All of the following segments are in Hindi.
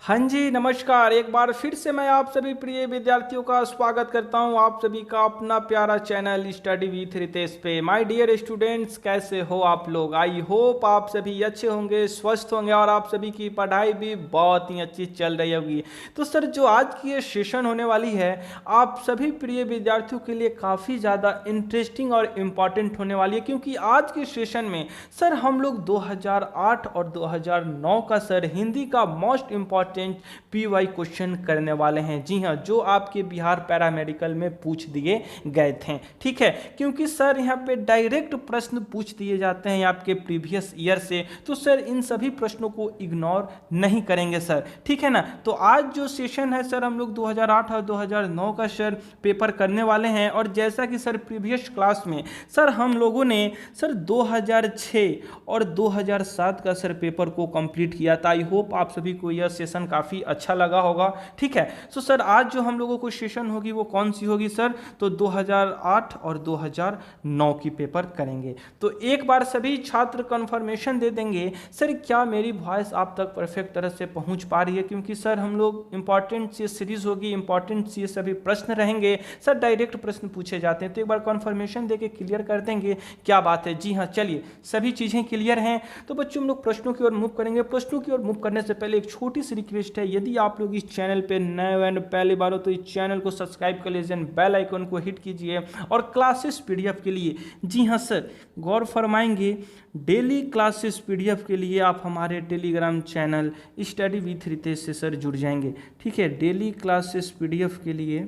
हाँ जी, नमस्कार। एक बार फिर से मैं आप सभी प्रिय विद्यार्थियों का स्वागत करता हूं आप सभी का अपना प्यारा चैनल स्टडी विथ रितेश पे। माय डियर स्टूडेंट्स, कैसे हो आप लोग? आई होप आप सभी अच्छे होंगे, स्वस्थ होंगे और आप सभी की पढ़ाई भी बहुत ही अच्छी चल रही होगी। तो सर, जो आज की ये सेशन होने वाली है आप सभी प्रिय विद्यार्थियों के लिए काफ़ी ज़्यादा इंटरेस्टिंग और इम्पॉर्टेंट होने वाली है, क्योंकि आज के सेशन में सर हम लोग 2008 और 2009 का सर हिंदी का मोस्ट इम्पॉर्टेंट पीवाई क्वेश्चन करने वाले हैं। जी हाँ, जो आपके बिहार पैरामेडिकल में पूछ दिए गए थे। ठीक है, क्योंकि सर यहाँ पे डायरेक्ट प्रश्न पूछ दिए जाते हैं आपके प्रीवियस ईयर से, तो सर इन सभी प्रश्नों को इग्नोर नहीं करेंगे सर। ठीक है ना। तो आज जो सेशन है सर हम लोग 2008 और 2009 का सर पेपर करने वाले हैं। और जैसा कि सर प्रीवियस क्लास में सर हम लोगों ने सर 2006 और 2007 का सर पेपर को कंप्लीट किया था। आई होप आप सभी को यह सेशन काफ़ी अच्छा लगा होगा। ठीक है, तो सर आज जो हम लोगों को सेशन होगी वो कौन सी होगी सर? तो 2008 और 2009 की पेपर करेंगे। तो एक बार सभी छात्र कंफर्मेशन दे देंगे सर, क्या मेरी वॉइस आप तक परफेक्ट तरह से पहुंच पा रही है? क्योंकि सर हम लोग इंपॉर्टेंट सी सीरीज होगी, इंपॉर्टेंट सी सभी प्रश्न रहेंगे सर, डायरेक्ट प्रश्न पूछे जाते हैं। तो एक बार कंफर्मेशन देके क्लियर कर देंगे, क्या बात है? जी हाँ, चलिए सभी चीज़ें क्लियर हैं। तो बच्चों हम लोग प्रश्नों की ओर मूव करेंगे। प्रश्नों की ओर मूव करने से पहले एक छोटी सी रिक्वेस्ट है, यदि आप लोग इस चैनल पे नए एंड पहली बार हो तो इस चैनल को सब्सक्राइब कर लीजिए, बेल आइकन को हिट कीजिए। और क्लासेस पीडीएफ के लिए, जी हाँ सर, गौर फरमाएंगे, डेली क्लासेस पीडीएफ के लिए आप हमारे Telegram channel study with Ritesh से सर जुड़ जाएंगे। ठीक है, डेली क्लासेस पीडीएफ के लिए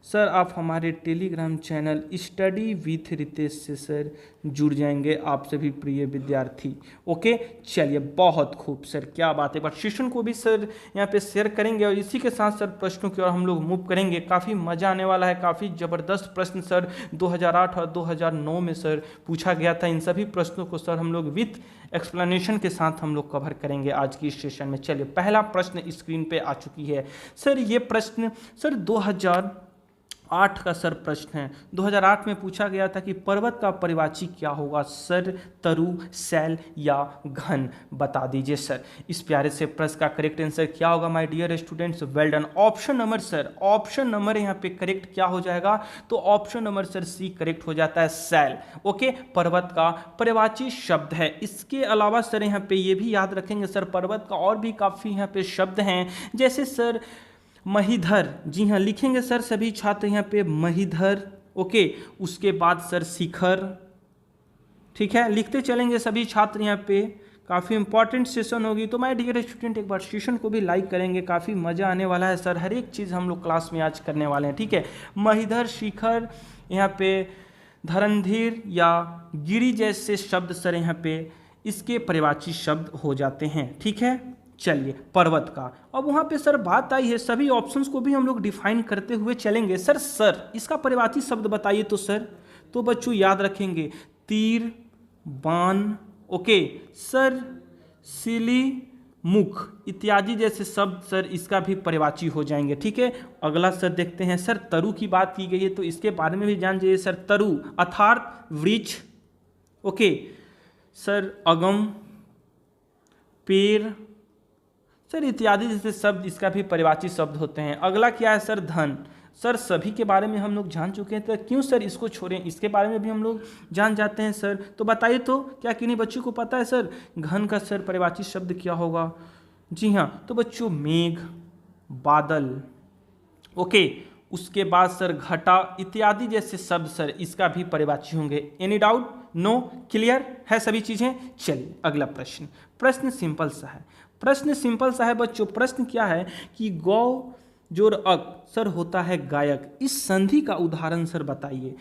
सर आप हमारे Telegram channel study with Ritesh से सर जुड़ जाएंगे आप सभी प्रिय विद्यार्थी। ओके, चलिए बहुत खूब सर, क्या बात है। बट सेशन को भी सर यहाँ पे शेयर करेंगे और इसी के साथ सर प्रश्नों की ओर हम लोग मूव करेंगे। काफ़ी मज़ा आने वाला है, काफ़ी ज़बरदस्त प्रश्न सर 2008 और 2009 में सर पूछा गया था। इन सभी प्रश्नों को सर हम लोग विथ एक्सप्लेनेशन के साथ हम लोग कवर करेंगे आज की इस सेशन में। चलिए, पहला प्रश्न स्क्रीन पे आ चुकी है सर। ये प्रश्न सर 2008 का सर प्रश्न है। 2008 में पूछा गया था कि पर्वत का परिवाची क्या होगा सर? तरु, सैल या घन? बता दीजिए सर। इस प्यारे से प्रश्न का करेक्ट आंसर क्या होगा my dear students? Well done. Option number sir, option number यहाँ पे करेक्ट क्या हो जाएगा? तो option number sir C correct हो जाता है, सैल। ओके, पर्वत का परिवाची शब्द है। इसके अलावा सर यहाँ पे ये भी याद रखेंगे सर, पर्वत का और भी काफ़ी यहाँ पे शब्द हैं, जैसे सर महीधर। जी हाँ, लिखेंगे सर सभी छात्र यहाँ पे महीधर। ओके, उसके बाद सर शिखर। ठीक है, लिखते चलेंगे सभी छात्र यहाँ पे। काफ़ी इंपॉर्टेंट सेशन होगी, तो माय डियर स्टूडेंट एक बार सेशन को भी लाइक करेंगे, काफ़ी मज़ा आने वाला है सर। हर एक चीज़ हम लोग क्लास में आज करने वाले हैं। ठीक है, महीधर, शिखर, यहाँ पे धरणधीर या गिरी जैसे शब्द सर यहाँ पे इसके परिवाची शब्द हो जाते हैं। ठीक है, चलिए पर्वत का। अब वहाँ पे सर बात आई है, सभी ऑप्शंस को भी हम लोग डिफाइन करते हुए चलेंगे। सर इसका परिवाची शब्द बताइए तो सर। तो बच्चों याद रखेंगे, तीर, बाण, ओके सर, सिली, मुख इत्यादि जैसे शब्द सर इसका भी परिवाची हो जाएंगे। ठीक है, अगला सर देखते हैं सर, तरु की बात की गई है तो इसके बारे में भी जान जाइए सर। तरु अर्थात वृक्ष। ओके सर, अगम, पेड़ सर इत्यादि जैसे शब्द इसका भी परिवाची शब्द होते हैं। अगला क्या है सर? धन। सर सभी के बारे में हम लोग जान चुके हैं, तो क्यों सर इसको छोड़ें, इसके बारे में भी हम लोग जान जाते हैं सर। तो बताइए तो, क्या किन्हीं बच्चों को पता है सर घन का सर परिवाची शब्द क्या होगा? जी हाँ, तो बच्चों मेघ, बादल। ओके, उसके बाद सर घटा इत्यादि जैसे शब्द सर इसका भी परिवाची होंगे। Any doubt? नो? क्लियर है सभी चीज़ें? चलिए अगला प्रश्न। प्रश्न सिंपल सा है, प्रश्न सिंपल सा है बच्चों। प्रश्न क्या है कि गौ जोर अक सर होता है गायक। इस संधि का उदाहरण सर बताइए।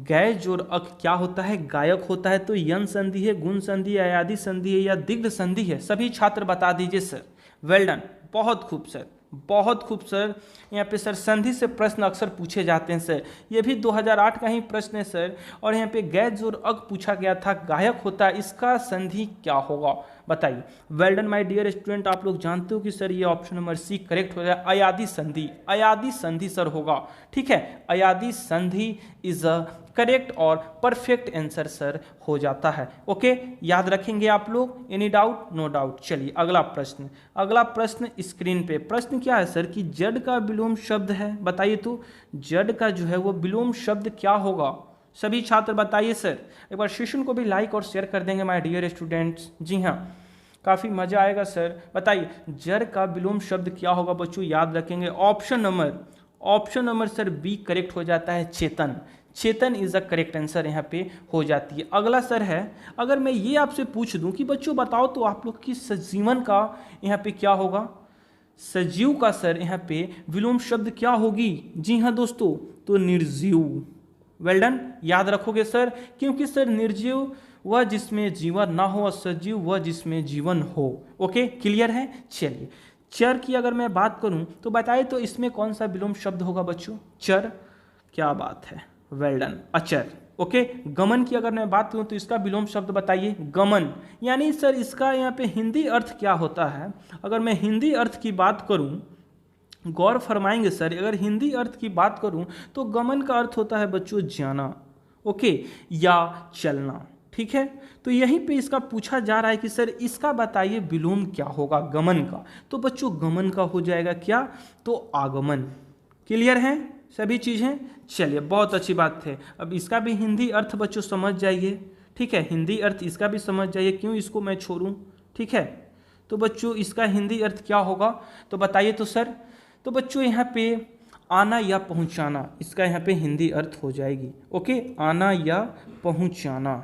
गै जोर अक क्या होता है? गायक होता है। तो यन संधि है, गुण संधि है, अयादि संधि है या दिग्ध संधि है? सभी छात्र बता दीजिए सर। वेल डन, बहुत खूब सर, बहुत खूब सर। यहाँ पे सर संधि से प्रश्न अक्सर पूछे जाते हैं सर। ये भी 2008 का ही प्रश्न है सर। और यहाँ पे गै जोर अक पूछा गया था, गायक होता है, इसका संधि क्या होगा? बताइए। Well done my dear student, आप लोग जानते हो कि सर ये ऑप्शन नंबर सी करेक्ट हो जाए। अयादी संधि, अयादी संधि सर होगा, ठीक है। अयादी संधि इज अ करेक्ट और परफेक्ट आंसर सर हो जाता है। ओके, याद रखेंगे आप लोग। Any doubt? No doubt. चलिए अगला प्रश्न, अगला प्रश्न स्क्रीन पे। प्रश्न क्या है सर कि जड़ का विलोम शब्द है, बताइए तो जड़ का जो है वो विलोम शब्द क्या होगा? सभी छात्र बताइए सर। एक बार सेशन को भी लाइक और शेयर कर देंगे माय डियर स्टूडेंट्स। जी हाँ, काफ़ी मज़ा आएगा सर। बताइए जड़ का विलोम शब्द क्या होगा बच्चों, याद रखेंगे। Option number sir B correct हो जाता है, Chetan. Chetan is a correct answer यहाँ पे हो जाती है। अगला सर है, अगर मैं ये आपसे पूछ दूं कि बच्चों बताओ तो आप लोग की सजीवन का यहाँ पे क्या होगा? सजीव का सर यहाँ पे विलोम शब्द क्या होगी? जी हाँ दोस्तों, तो निर्जीव। वेल डन, याद रखोगे सर, क्योंकि सर निर्जीव वह जिसमें जीवन ना हो और सजीव वह जिसमें जीवन हो। ओके, क्लियर है। चलिए चर की अगर मैं बात करूं तो बताइए तो इसमें कौन सा विलोम शब्द होगा बच्चों? चर, क्या बात है, वेल डन, अचर। ओके, गमन की अगर मैं बात करूं तो इसका विलोम शब्द बताइए, गमन। यानी सर इसका यहाँ पे हिंदी अर्थ क्या होता है? अगर मैं हिंदी अर्थ की बात करूं, गौर फरमाएंगे सर, अगर हिंदी अर्थ की बात करूं तो गमन का अर्थ होता है बच्चों जाना, ओके, या चलना, ठीक है। तो यहीं पे इसका पूछा जा रहा है कि सर इसका बताइए विलोम क्या होगा गमन का। तो बच्चों गमन का हो जाएगा क्या? तो आगमन। क्लियर है सभी चीज़ें? चलिए बहुत अच्छी बात है। अब इसका भी हिंदी अर्थ बच्चों समझ जाइए, ठीक है। हिंदी अर्थ इसका भी समझ जाइए, क्यों इसको मैं छोड़ूं, ठीक है। तो बच्चों इसका हिंदी अर्थ क्या होगा तो बताइए तो सर। तो बच्चों यहाँ पे आना या पहुँचाना, इसका यहाँ पे हिंदी अर्थ हो जाएगी। ओके, आना या पहुँचाना।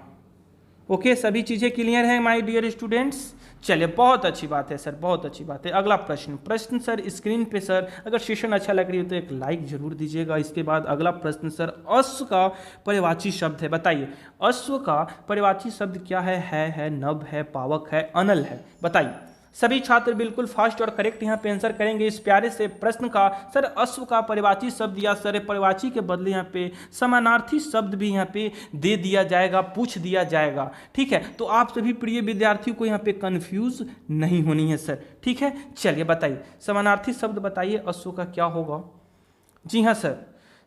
ओके, सभी चीज़ें क्लियर हैं माय डियर स्टूडेंट्स? चलिए बहुत अच्छी बात है सर, बहुत अच्छी बात है। अगला प्रश्न सर स्क्रीन पे सर, अगर सेशन अच्छा लग रही हो तो एक लाइक जरूर दीजिएगा। इसके बाद अगला प्रश्न सर, अश्व का परिवाची शब्द है, बताइए अश्व का परिवाची शब्द क्या है नभ है, पावक है, अनल है, बताइए। सभी छात्र बिल्कुल फास्ट और करेक्ट यहाँ पे आंसर करेंगे इस प्यारे से प्रश्न का। सर अश्व का परिवाची शब्द या सर परिवाची के बदले यहाँ पे समानार्थी शब्द भी यहाँ पे दे दिया जाएगा, पूछ दिया जाएगा, ठीक है। तो आप सभी प्रिय विद्यार्थियों को यहाँ पे कंफ्यूज नहीं होनी है सर, ठीक है। चलिए बताइए समानार्थी शब्द बताइए अश्व का क्या होगा? जी हाँ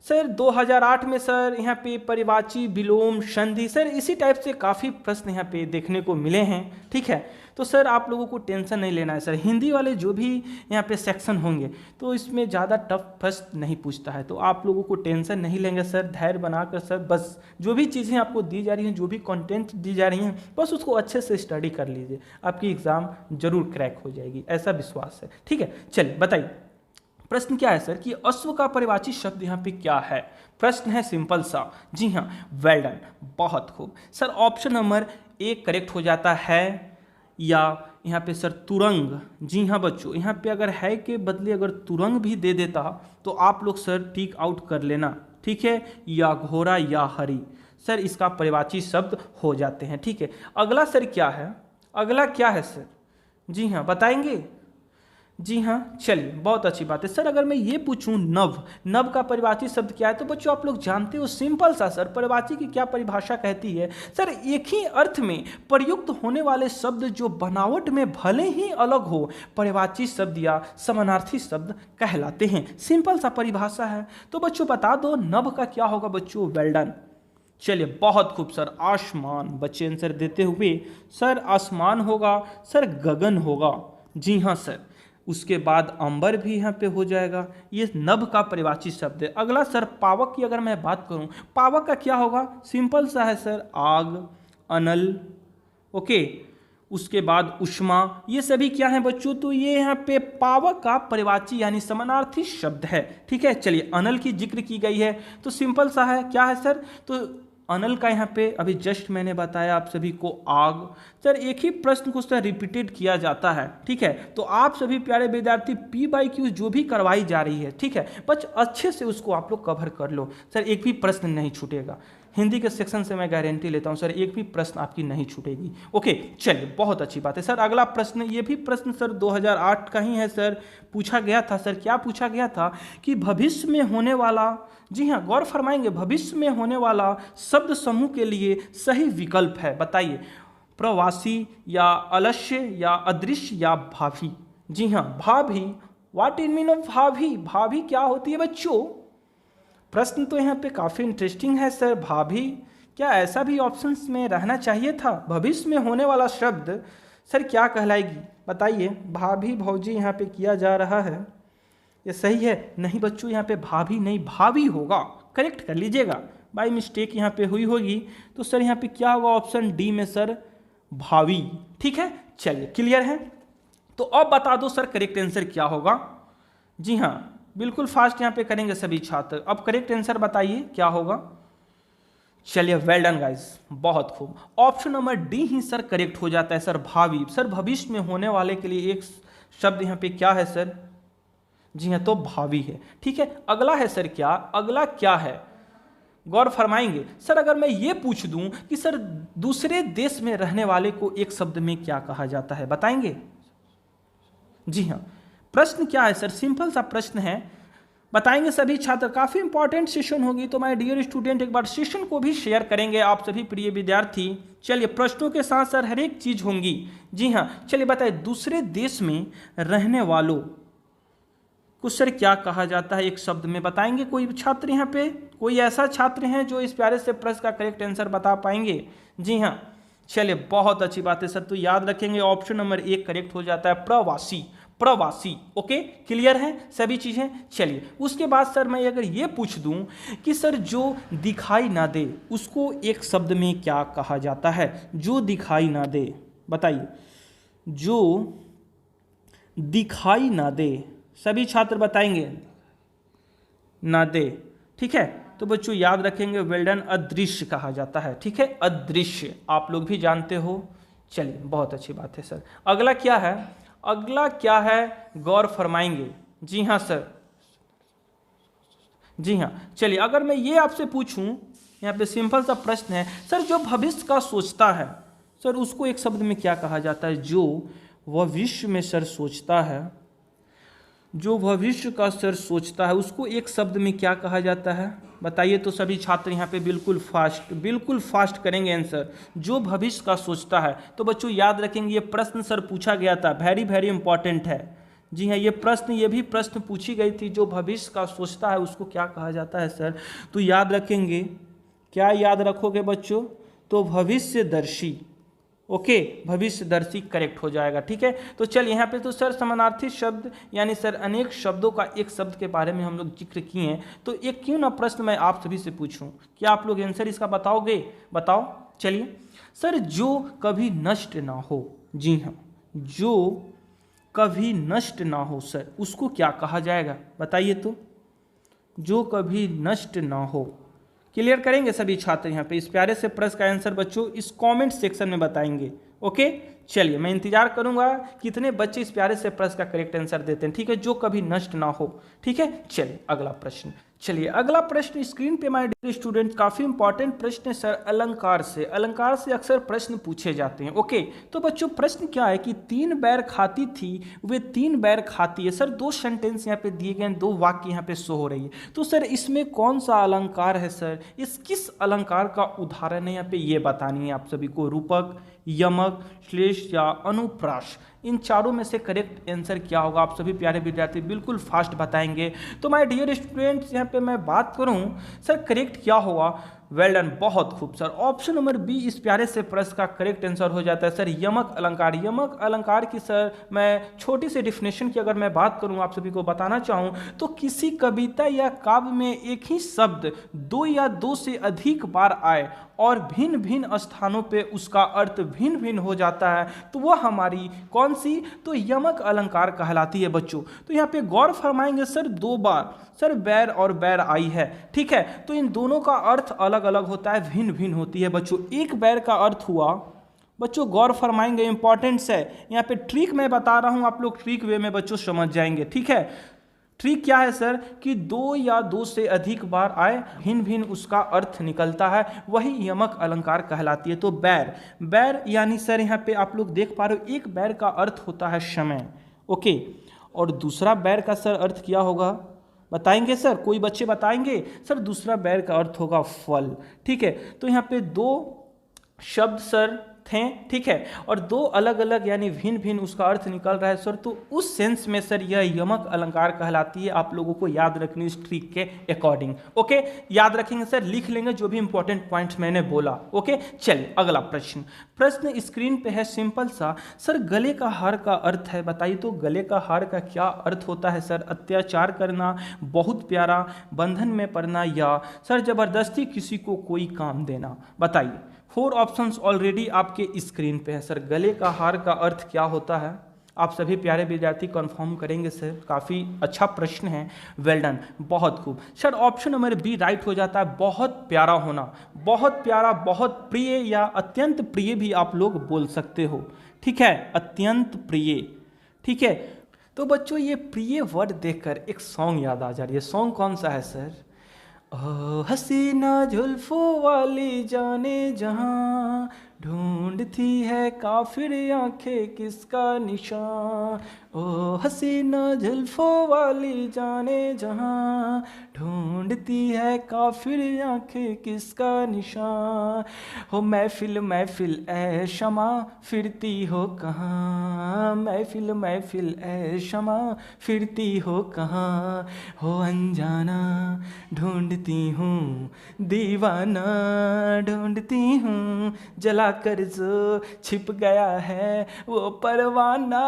सर 2008 में सर यहाँ पे परिवाची, विलोम, संधि, सर इसी टाइप से काफ़ी प्रश्न यहाँ पे देखने को मिले हैं, ठीक है। तो सर आप लोगों को टेंशन नहीं लेना है सर। हिंदी वाले जो भी यहाँ पे सेक्शन होंगे तो इसमें ज़्यादा टफ प्रश्न नहीं पूछता है, तो आप लोगों को टेंशन नहीं लेंगे सर। धैर्य बनाकर सर बस जो भी चीज़ें आपको दी जा रही हैं, जो भी कंटेंट दी जा रही हैं, बस उसको अच्छे से स्टडी कर लीजिए, आपकी एग्ज़ाम जरूर क्रैक हो जाएगी, ऐसा विश्वास है, ठीक है। चलिए बताइए प्रश्न क्या है सर कि अश्व का परिवाची शब्द यहाँ पे क्या है? प्रश्न है सिंपल सा। जी हाँ, वेल डन, बहुत खूब sir. Option number A correct हो जाता है, या यहाँ पे सर तुरंग। जी हाँ बच्चों, यहाँ पे अगर है के बदले अगर तुरंग भी दे देता तो आप लोग सर टिक आउट कर लेना, ठीक है। या घोड़ा या हरी, सर इसका परिवाची शब्द हो जाते हैं, ठीक है। अगला सर क्या है, अगला क्या है सर? जी हाँ बताएंगे? जी हाँ, चलिए बहुत अच्छी बात है सर। अगर मैं ये पूछूं नव का परिवाची शब्द क्या है तो बच्चों आप लोग जानते हो सिंपल सा सर, परिवाची की क्या परिभाषा कहती है सर? एक ही अर्थ में प्रयुक्त होने वाले शब्द जो बनावट में भले ही अलग हो, परिवाची शब्द या समानार्थी शब्द कहलाते हैं। सिंपल सा परिभाषा है। तो बच्चों बता दो नभ का क्या होगा बच्चों? Well done. चलिए बहुत खूब सर, आसमान। बच्चे आंसर देते हुए सर आसमान होगा, सर गगन होगा। जी हाँ सर, उसके बाद अंबर भी यहाँ पे हो जाएगा। ये नभ का परिवाची शब्द है। अगला सर पावक की अगर मैं बात करूँ, पावक का क्या होगा? सिंपल सा है सर, आग, अनल, ओके। उसके बाद उष्मा, ये सभी क्या है बच्चों? तो ये यहाँ पे पावक का परिवाची यानी समानार्थी शब्द है, ठीक है। चलिए अनल की जिक्र की गई है तो सिंपल सा है, क्या है सर? तो अनल का यहाँ पे अभी जस्ट मैंने बताया आप सभी को आग। सर एक ही प्रश्न को सर रिपीटेड किया जाता है, ठीक है। तो आप सभी प्यारे विद्यार्थी P/Q जो भी करवाई जा रही है, ठीक है, बस अच्छे से उसको आप लोग कवर कर लो सर, एक भी प्रश्न नहीं छूटेगा। हिंदी के सेक्शन से मैं गारंटी लेता हूं सर, एक भी प्रश्न आपकी नहीं छूटेगी। ओके चलिए बहुत अच्छी बात है सर। अगला प्रश्न, ये भी प्रश्न सर 2008 का ही है सर। पूछा गया था सर, क्या पूछा गया था कि भविष्य में होने वाला, जी हाँ गौर फरमाएंगे, भविष्य में होने वाला शब्द समूह के लिए सही विकल्प है, बताइए। प्रवासी या अलस्य या अदृश्य या भाभी। जी हाँ, भाभी। व्हाट इज मीन ऑफ भाभी? भाभी क्या होती है बच्चों? प्रश्न तो यहाँ पे काफ़ी इंटरेस्टिंग है सर। भाभी, क्या ऐसा भी ऑप्शंस में रहना चाहिए था? भविष्य में होने वाला शब्द सर क्या कहलाएगी बताइए? भाभी भौजी यहाँ पे किया जा रहा है, ये सही है? नहीं बच्चों, यहाँ पे भाभी नहीं भावी होगा, करेक्ट कर लीजिएगा। बाई मिस्टेक यहाँ पे हुई होगी, तो सर यहाँ पे क्या होगा? ऑप्शन डी में सर भावी। ठीक है, चलिए क्लियर है। तो अब बता दो सर करेक्ट आंसर क्या होगा? जी हाँ, बिल्कुल फास्ट यहाँ पे करेंगे सभी छात्र। अब करेक्ट आंसर बताइए क्या होगा? चलिए, वेल डन गाइस, बहुत खूब। ऑप्शन नंबर डी ही सर करेक्ट हो जाता है सर, भावी। सर भविष्य में होने वाले के लिए एक शब्द यहाँ पे क्या है सर? जी हाँ, तो भावी है। ठीक है, अगला है सर क्या? अगला क्या है? गौर फरमाएंगे सर। अगर मैं ये पूछ दूं कि सर दूसरे देश में रहने वाले को एक शब्द में क्या कहा जाता है, बताएंगे? जी हाँ, प्रश्न क्या है सर? सिंपल सा प्रश्न है, बताएंगे सभी छात्र। काफी इंपॉर्टेंट सेशन होगी, तो माय डियर स्टूडेंट एक बार सेशन को भी शेयर करेंगे आप सभी प्रिय विद्यार्थी। चलिए, प्रश्नों के साथ सर हर एक चीज होंगी। जी हाँ, चलिए बताइए, दूसरे देश में रहने वालों को सर क्या कहा जाता है एक शब्द में, बताएंगे? कोई छात्र यहाँ पे, कोई ऐसा छात्र हैं जो इस प्यारे से प्रश्न का करेक्ट आंसर बता पाएंगे? जी हाँ, चलिए बहुत अच्छी बात है सर। तो याद रखेंगे ऑप्शन नंबर 1 करेक्ट हो जाता है, प्रवासी। प्रवासी, ओके, क्लियर है सभी चीजें। चलिए, उसके बाद सर मैं अगर ये पूछ दूं कि सर जो दिखाई ना दे उसको एक शब्द में क्या कहा जाता है? जो दिखाई ना दे, बताइए। जो दिखाई ना दे, सभी छात्र बताएंगे। ना दे, ठीक है। तो बच्चों याद रखेंगे, वेल डन, अदृश्य कहा जाता है। ठीक है, अदृश्य आप लोग भी जानते हो। चलिए, बहुत अच्छी बात है सर। अगला क्या है? अगला क्या है? गौर फरमाएंगे। जी हाँ सर, जी हाँ। चलिए, अगर मैं ये आपसे पूछूं, यहाँ पे सिंपल सा प्रश्न है सर, जो भविष्य का सोचता है सर उसको एक शब्द में क्या कहा जाता है? जो भविष्य में सर सोचता है, जो भविष्य का सर सोचता है उसको एक शब्द में क्या कहा जाता है, बताइए? तो सभी छात्र यहाँ पे बिल्कुल फास्ट करेंगे आंसर। जो भविष्य का सोचता है, तो बच्चों याद रखेंगे ये प्रश्न सर पूछा गया था, वेरी इंपॉर्टेंट है। जी हाँ, ये भी प्रश्न पूछी गई थी, जो भविष्य का सोचता है उसको क्या कहा जाता है सर? तो याद रखेंगे, क्या याद रखोगे बच्चों? तो भविष्यदर्शी। ओके, भविष्यदर्शी करेक्ट हो जाएगा। ठीक है, तो चल यहाँ पे तो सर समानार्थी शब्द यानी सर अनेक शब्दों का एक शब्द के बारे में हम लोग जिक्र किए हैं। तो एक क्यों ना प्रश्न मैं आप सभी से पूछूं, क्या आप लोग आंसर इसका बताओगे? बताओ। चलिए सर, जो कभी नष्ट ना हो। जी हाँ, जो कभी नष्ट ना हो सर उसको क्या कहा जाएगा, बताइए? तो जो कभी नष्ट ना हो, क्लियर करेंगे सभी छात्र यहाँ पे। इस प्यारे से प्रश्न का आंसर बच्चों इस कमेंट सेक्शन में बताएंगे। ओके, चलिए मैं इंतजार करूंगा कितने बच्चे इस प्यारे से प्रश्न का करेक्ट आंसर देते हैं। ठीक है, जो कभी नष्ट ना हो। ठीक है, चलिए अगला प्रश्न। चलिए अगला प्रश्न स्क्रीन पे माय डियर स्टूडेंट, काफी इंपॉर्टेंट प्रश्न है सर। अलंकार से अक्सर प्रश्न पूछे जाते हैं। ओके, तो बच्चों प्रश्न क्या है कि 3 बैर खाती थी, वे 3 बैर खाती है। सर 2 सेंटेंस यहाँ पे दिए गए हैं, 2 वाक्य यहाँ पे शो हो रही है। तो सर इसमें कौन सा अलंकार है सर? इस किस अलंकार का उदाहरण है यहाँ पे, ये बतानी है आप सभी को। रूपक, यमक, श्लेष या अनुप्रास, इन चारों में से करेक्ट आंसर क्या होगा? आप सभी प्यारे विद्यार्थी बिल्कुल फास्ट बताएंगे। तो माय डियर स्टूडेंट्स यहाँ पे मैं बात करूँ सर करेक्ट क्या होगा? वेल डन, बहुत खूब सर। ऑप्शन नंबर बी इस प्यारे से प्रश्न का करेक्ट आंसर हो जाता है सर, यमक अलंकार। यमक अलंकार की सर मैं छोटी सी डिफिनेशन की अगर मैं बात करूं, आप सभी को बताना चाहूं, तो किसी कविता या काव्य में एक ही शब्द 2 या 2 से अधिक बार आए और भिन्न भिन्न स्थानों पे उसका अर्थ भिन्न भिन्न हो जाता है, तो वह हमारी कौन सी? तो यमक अलंकार कहलाती है बच्चों। तो यहाँ पे गौर फरमाएंगे सर 2 बार सर बैर और बैर आई है। ठीक है, तो इन दोनों का अर्थ अलग अलग होता है, भिन्न भिन्न होती है बच्चों। एक बैर का अर्थ हुआ बच्चों, गौर फरमाएंगे, इंपॉर्टेंट है यहाँ पे। ट्रिक मैं बता रहा हूँ, आप लोग ट्रिक वे में बच्चों समझ जाएंगे। ठीक है, ट्रिक क्या है सर कि 2 या 2 से अधिक बार आए, भिन्न भिन्न उसका अर्थ निकलता है, वही यमक अलंकार कहलाती है। तो बैर यानी सर यहाँ पे आप लोग देख पा रहे हो, एक बैर का अर्थ होता है समय। ओके, और दूसरा बैर का सर अर्थ क्या होगा, बताएंगे सर? कोई बच्चे बताएंगे? सर दूसरा बैर का अर्थ होगा फल। ठीक है, तो यहाँ पे 2 शब्द सर थे, ठीक है, और दो अलग अलग यानी भिन्न भिन्न उसका अर्थ निकल रहा है सर, तो उस सेंस में सर यह यमक अलंकार कहलाती है। आप लोगों को याद रखनी इस ट्रिक के अकॉर्डिंग। ओके, याद रखेंगे सर, लिख लेंगे जो भी इंपॉर्टेंट पॉइंट्स मैंने बोला। ओके, चलिए अगला प्रश्न। प्रश्न स्क्रीन पे है सिंपल सा, सर गले का हार का अर्थ है, बताइए तो गले का हार का क्या अर्थ होता है सर? अत्याचार करना, बहुत प्यारा, बंधन में पड़ना, या सर जबरदस्ती किसी को कोई काम देना? बताइए। 4 ऑप्शंस ऑलरेडी आपके स्क्रीन पे है सर। गले का हार का अर्थ क्या होता है? आप सभी प्यारे विद्यार्थी कंफर्म करेंगे सर, काफ़ी अच्छा प्रश्न है, वेल डन, बहुत खूब sir. Option number B right हो जाता है, बहुत प्यारा होना, बहुत प्यारा, बहुत प्रिय या अत्यंत प्रिय भी आप लोग बोल सकते हो, ठीक है, अत्यंत प्रिय, ठीक है। तो बच्चों ये प्रिय वर्ड देखकर एक सॉन्ग याद आ जा रही है। सॉन्ग कौन सा है सर? ओ हसीना जुल्फों वाली जाने जहां, ढूंढती है काफिर आंखें किसका निशान। ओ हसीना जुल्फों वाली जाने जहां, ढूंढती है काफिर आंखें किसका निशान। हो महफिल महफिल ए शमा फिरती हो कहाँ, महफिल महफिल ए शमा फिरती हो कहाँ। हो अनजाना ढूंढती हूँ, दीवाना ढूंढती हूँ, जला कर जो छिप गया है वो परवाना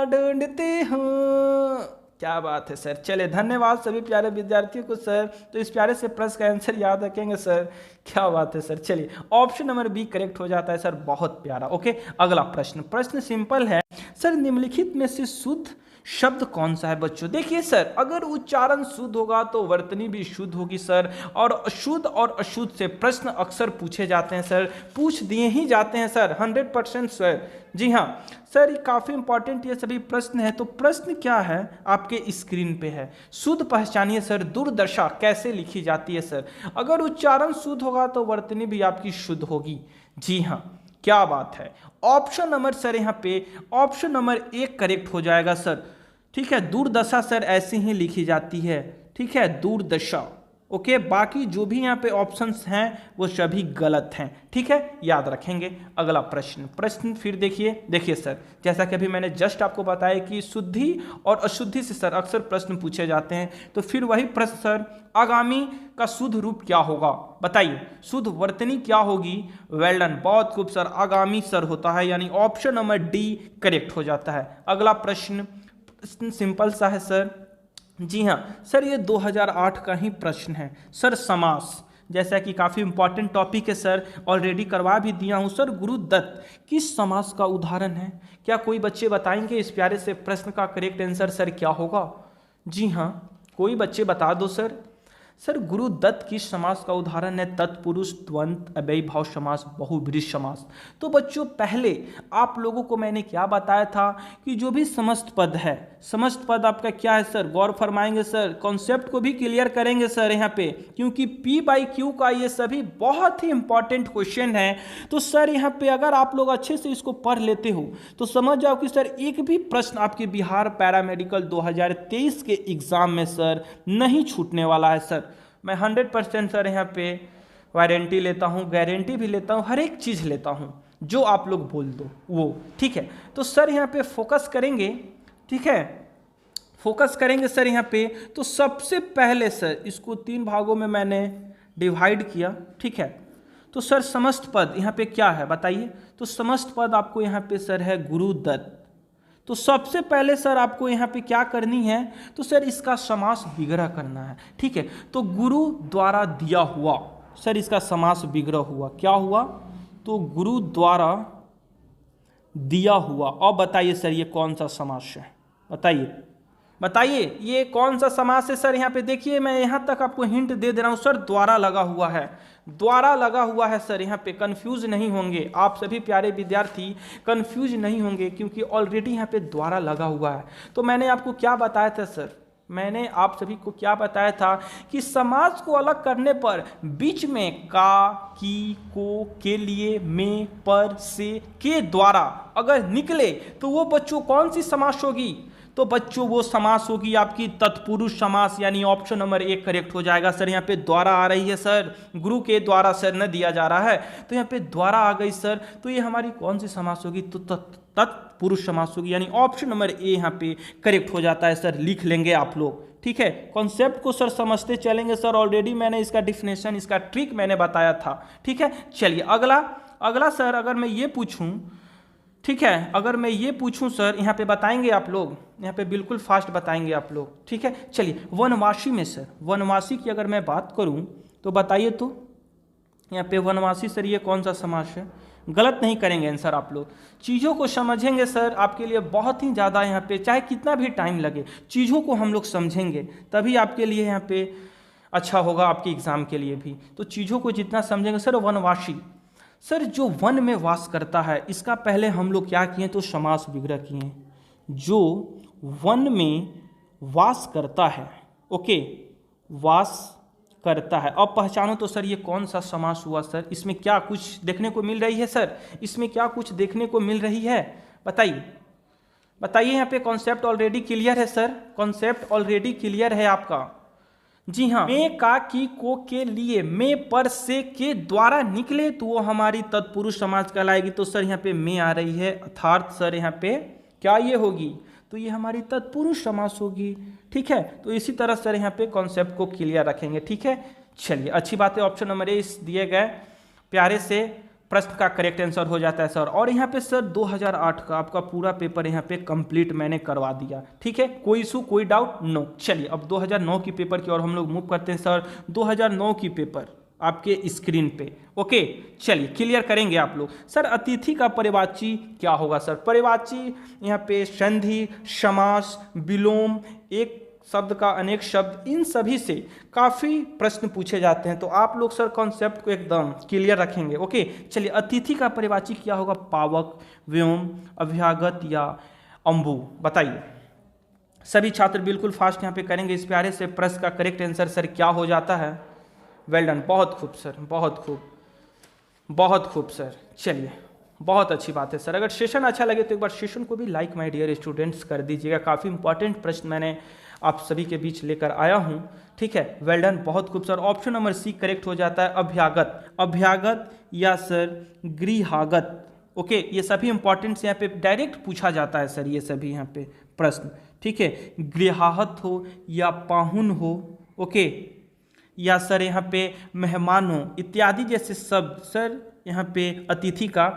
ढूंढती हूँ। क्या बात है सर, चले धन्यवाद सभी प्यारे विद्यार्थियों को सर। तो इस प्यारे से प्रश्न का आंसर याद रखेंगे सर, क्या बात है सर। चलिए ऑप्शन नंबर बी करेक्ट हो जाता है सर, बहुत प्यारा। ओके, अगला प्रश्न। प्रश्न सिंपल है सर, निम्नलिखित में से शुद्ध शब्द कौन सा है बच्चों? देखिए सर, अगर उच्चारण शुद्ध होगा तो वर्तनी भी शुद्ध होगी सर, और अशुद्ध और अशुद्ध से प्रश्न अक्सर पूछे जाते हैं सर, पूछ दिए ही जाते हैं सर, 100% सर। जी हाँ सर, ये काफ़ी इंपॉर्टेंट ये सभी प्रश्न है। तो प्रश्न क्या है आपके स्क्रीन पे है, शुद्ध पहचानिए सर, दुर्दशा कैसे लिखी जाती है सर? अगर उच्चारण शुद्ध होगा तो वर्तनी भी आपकी शुद्ध होगी। जी हाँ, क्या बात है। ऑप्शन नंबर सर यहाँ पे ऑप्शन नंबर 1 करेक्ट हो जाएगा सर, ठीक है। दुर्दशा सर ऐसे ही लिखी जाती है, ठीक है, दुर्दशा। ओके, बाकी जो भी यहाँ पे ऑप्शंस हैं वो सभी गलत हैं, ठीक है, याद रखेंगे। अगला प्रश्न फिर देखिए सर, जैसा कि अभी मैंने जस्ट आपको बताया कि शुद्धि और अशुद्धि से सर अक्सर प्रश्न पूछे जाते हैं, तो फिर वही प्रश्न सर, आगामी का शुद्ध रूप क्या होगा? बताइए, शुद्ध वर्तनी क्या होगी? वेल डन, बहुत खूब सर, आगामी सर होता है, यानी ऑप्शन नंबर डी करेक्ट हो जाता है। अगला प्रश्न सिंपल सा है सर। जी हाँ सर, ये 2008 का ही प्रश्न है सर। समास, जैसा कि काफ़ी इंपॉर्टेंट टॉपिक है सर, ऑलरेडी करवा भी दिया हूँ सर। गुरुदत्त किस समास का उदाहरण है? क्या कोई बच्चे बताएंगे इस प्यारे से प्रश्न का करेक्ट आंसर सर क्या होगा? जी हाँ, कोई बच्चे बता दो सर। सर गुरुदत्त किस समास का उदाहरण है? तत्पुरुष, द्वंद्व, अव्ययी भाव समास, बहुब्रीहि समास। तो बच्चों पहले आप लोगों को मैंने क्या बताया था कि जो भी समस्त पद है, समस्त पद आपका क्या है सर? गौर फरमाएंगे सर, कॉन्सेप्ट को भी क्लियर करेंगे सर यहाँ पे, क्योंकि P/Q का ये सभी बहुत ही इंपॉर्टेंट क्वेश्चन है। तो सर यहाँ पे अगर आप लोग अच्छे से इसको पढ़ लेते हो तो समझ जाओ कि सर एक भी प्रश्न आपके बिहार पैरामेडिकल 2023 के एग्जाम में सर नहीं छूटने वाला है सर। मैं 100% सर यहाँ पे वारंटी लेता हूँ, गारंटी भी लेता हूँ, हर एक चीज़ लेता हूँ जो आप लोग बोल दो वो, ठीक है। तो सर यहाँ पे फोकस करेंगे, ठीक है, फोकस करेंगे सर यहाँ पे। तो सबसे पहले सर इसको 3 भागों में मैंने डिवाइड किया, ठीक है। तो सर समस्त पद यहाँ पे क्या है बताइए? तो समस्त पद आपको यहाँ पे सर है गुरुदत्त। तो सबसे पहले सर आपको यहाँ पे क्या करनी है? तो सर इसका समास विग्रह करना है, ठीक है। तो गुरु द्वारा दिया हुआ, सर इसका समास विग्रह हुआ, क्या हुआ? तो गुरु द्वारा दिया हुआ। अब बताइए सर ये कौन सा समास है? बताइए ये कौन सा समास है सर? यहाँ पे देखिए, मैं यहाँ तक आपको हिंट दे दे रहा हूँ सर, द्वारा लगा हुआ है, द्वारा लगा हुआ है सर। यहाँ पे कंफ्यूज नहीं होंगे आप सभी प्यारे विद्यार्थी, कंफ्यूज नहीं होंगे क्योंकि ऑलरेडी यहाँ पे द्वारा लगा हुआ है। तो मैंने आपको क्या बताया था सर? मैंने आप सभी को क्या बताया था कि समास को अलग करने पर बीच में का, की, को, के लिए, में, पर, से, के द्वारा अगर निकले तो वो बच्चों कौन सी समास होगी? तो बच्चों वो समास होगी आपकी तत्पुरुष समास, यानी ऑप्शन नंबर 1 करेक्ट हो जाएगा। सर यहाँ पे द्वारा आ रही है सर, गुरु के द्वारा सर न दिया जा रहा है, तो यहाँ पे द्वारा आ गई सर, तो ये हमारी कौन सी समास होगी, तो तत्पुरुष समास होगी, यानी ऑप्शन नंबर ए यहाँ पे करेक्ट हो जाता है सर। लिख लेंगे आप लोग, ठीक है। कॉन्सेप्ट को सर समझते चलेंगे सर, ऑलरेडी मैंने इसका डिफिनेशन, इसका ट्रिक मैंने बताया था, ठीक है। चलिए अगला सर, अगर मैं ये पूछूं, ठीक है, अगर मैं ये पूछूं सर, यहाँ पे बताएंगे आप लोग, यहाँ पे बिल्कुल फास्ट बताएंगे आप लोग, ठीक है। चलिए वनवासी में सर, वनवासी की अगर मैं बात करूं तो बताइए, तो यहाँ पे वनवासी सर ये कौन सा समास है, गलत नहीं करेंगे आंसर आप लोग, चीज़ों को समझेंगे सर, आपके लिए बहुत ही ज़्यादा यहाँ पे चाहे कितना भी टाइम लगे, चीज़ों को हम लोग समझेंगे तभी आपके लिए यहाँ पे अच्छा होगा, आपके एग्ज़ाम के लिए भी। तो चीज़ों को जितना समझेंगे सर, वनवासी सर जो वन में वास करता है, इसका पहले हम लोग क्या किए, तो समास विग्रह किए, जो वन में वास करता है, ओके, वास करता है। अब पहचानो तो सर ये कौन सा समास हुआ सर, इसमें क्या कुछ देखने को मिल रही है सर, इसमें क्या कुछ देखने को मिल रही है, बताइए यहाँ पे कॉन्सेप्ट ऑलरेडी क्लियर है सर, कॉन्सेप्ट ऑलरेडी क्लियर है आपका। जी हाँ, में का की को के लिए, में पर से के द्वारा निकले तो वो हमारी तत्पुरुष समास कहलाएगी। तो सर यहाँ पे में आ रही है, अर्थात सर यहाँ पे क्या ये होगी, तो ये हमारी तत्पुरुष समास होगी, ठीक है। तो इसी तरह सर यहाँ पे कॉन्सेप्ट को क्लियर रखेंगे, ठीक है। चलिए अच्छी बात है, ऑप्शन नंबर ए इस दिए गए प्यारे से प्रश्न का करेक्ट आंसर हो जाता है सर। और यहाँ पे सर 2008 का आपका पूरा पेपर यहाँ पे कंप्लीट मैंने करवा दिया, ठीक है, कोई इशू कोई डाउट नो। चलिए अब 2009 की पेपर की ओर हम लोग मूव करते हैं सर। 2009 की पेपर आपके स्क्रीन पे, ओके। चलिए क्लियर करेंगे आप लोग। सर अतिथि का परिवाची क्या होगा सर, परिवाची यहाँ पे संधि, समास, विलोम, एक शब्द का अनेक शब्द, इन सभी से काफ़ी प्रश्न पूछे जाते हैं, तो आप लोग सर कॉन्सेप्ट को एकदम क्लियर रखेंगे, ओके। चलिए अतिथि का परिवाची क्या होगा, पावक, व्योम, अभ्यागत या अम्बु, बताइए। सभी छात्र बिल्कुल फास्ट यहाँ पे करेंगे इस प्यारे से प्रश्न का करेक्ट आंसर सर क्या हो जाता है। वेल डन, बहुत खूब सर, बहुत खूब, बहुत खूब सर। चलिए बहुत अच्छी बात है सर। अगर सेशन अच्छा लगे तो एक बार सेशन को भी लाइक माय डियर स्टूडेंट्स कर दीजिएगा। काफ़ी इंपॉर्टेंट प्रश्न मैंने आप सभी के बीच लेकर आया हूं, ठीक है। वेल डन, बहुत खूब sir. Option number C correct हो जाता है, अभ्यागत, अभ्यागत या सर गृहागत, ओके। ये सभी इंपॉर्टेंट यहाँ पे डायरेक्ट पूछा जाता है सर, ये सभी यहाँ पे प्रश्न, ठीक है। गृहागत हो या पाहुन हो, ओके, या सर यहाँ पे मेहमान हो इत्यादि जैसे शब्द सर यहाँ पे अतिथि का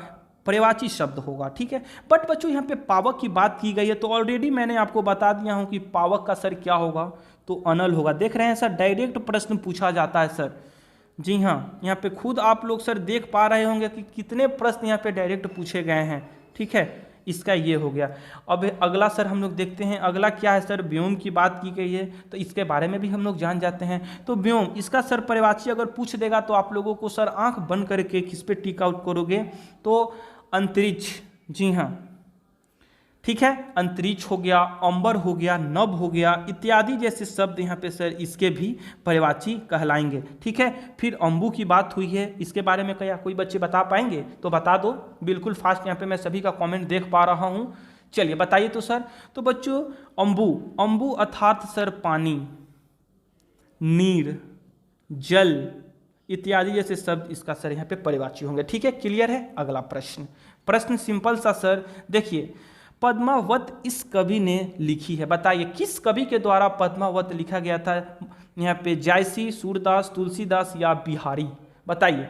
पर्यायवाची शब्द होगा, ठीक है। बट बच्चों यहाँ पे पावक की बात की गई है, तो ऑलरेडी मैंने आपको बता दिया हूँ कि पावक का सर क्या होगा, तो अनल होगा। देख रहे हैं सर, डायरेक्ट प्रश्न पूछा जाता है सर। जी हाँ, यहाँ पे खुद आप लोग सर देख पा रहे होंगे कि कितने प्रश्न यहाँ पे डायरेक्ट पूछे गए हैं, ठीक है। इसका ये हो गया। अब अगला सर हम लोग देखते हैं, अगला क्या है सर, व्योम की बात की गई है, तो इसके बारे में भी हम लोग जान जाते हैं। तो व्योम, इसका सर पर्यायवाची अगर पूछ देगा तो आप लोगों को सर आंख बंद करके किस पे टिक आउट करोगे, तो अंतरिक्ष, जी हाँ, ठीक है। अंतरिक्ष हो गया, अंबर हो गया, नभ हो गया इत्यादि जैसे शब्द यहाँ पे सर इसके भी पर्यायवाची कहलाएंगे, ठीक है। फिर अम्बु की बात हुई है, इसके बारे में क्या कोई बच्चे बता पाएंगे, तो बता दो बिल्कुल फास्ट, यहाँ पे मैं सभी का कमेंट देख पा रहा हूँ। चलिए बताइए तो सर। तो बच्चों अम्बु, अम्बु अर्थात सर पानी, नीर, जल इत्यादि जैसे शब्द इसका सर यहाँ पे पर्यायवाची होंगे, ठीक है। क्लियर है। अगला प्रश्न, प्रश्न सिंपल सा सर, देखिए पद्मावत इस कवि ने लिखी है, बताइए किस कवि के द्वारा पद्मावत लिखा गया था। यहाँ पे जायसी, सूरदास, तुलसीदास या बिहारी, बताइए।